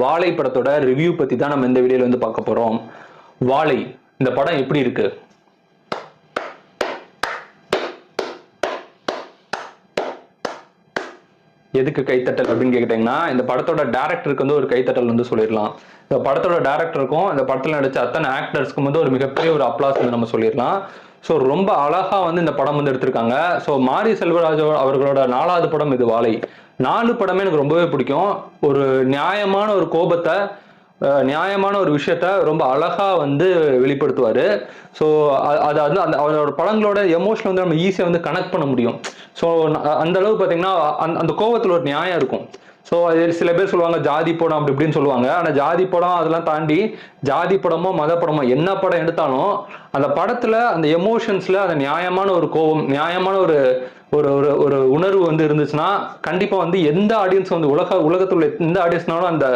வாழை படத்தோட ரிவ்யூ பத்தி தான் நம்ம இந்த வீடியோல வந்து பார்க்க போறோம். வாழை இந்த படம் எப்படி இருக்கு? எதுக்கு கைத்தட்டல் அப்படின்னு கேட்டீங்கன்னா, இந்த படத்தோட டைரக்டருக்கு வந்து ஒரு கைத்தட்டல் வந்து சொல்லிடலாம். இந்த படத்தோட டைரக்டருக்கும் இந்த படத்துல நடிச்ச அத்தனை ஆக்டர்ஸ்க்கும் வந்து ஒரு மிகப்பெரிய ஒரு அப்ளாஸ் வந்து நம்ம சொல்லிடலாம். ஸோ ரொம்ப அழகா வந்து இந்த படம் வந்து எடுத்திருக்காங்க. ஸோ மாரி செல்வராஜ் அவர்களோட 4வது படம் இது வாழை. 4 படமே எனக்கு ரொம்பவே பிடிக்கும். ஒரு நியாயமான ஒரு கோபத்தை, நியாயமான ஒரு விஷயத்த ரொம்ப அழகா வந்து வெளிப்படுத்துவாரு. ஸோ அது வந்து அந்த அவரோட படங்களோட எமோஷன் வந்து நம்ம ஈஸியா வந்து கனெக்ட் பண்ண முடியும். ஸோ அந்த அளவு பாத்தீங்கன்னா அந்த கோபத்துல ஒரு நியாயம் இருக்கும். ஸோ சில பேர் சொல்லுவாங்க ஜாதி படம் அப்படி இப்படின்னு சொல்லுவாங்க. ஆனா ஜாதி படம் அதெல்லாம் தாண்டி ஜாதி படமோ மத படமோ என்ன படம் எடுத்தாலும் அந்த படத்துல அந்த எமோஷன்ஸ்ல அந்த நியாயமான ஒரு கோபம், நியாயமான ஒரு ஒரு ஒரு உணர்வு வந்து இருந்துச்சுன்னா கண்டிப்பா வந்து எந்த ஆடியன்ஸ் வந்து உலகத்துல எந்த ஆடியன்ஸ்னாலும் அந்த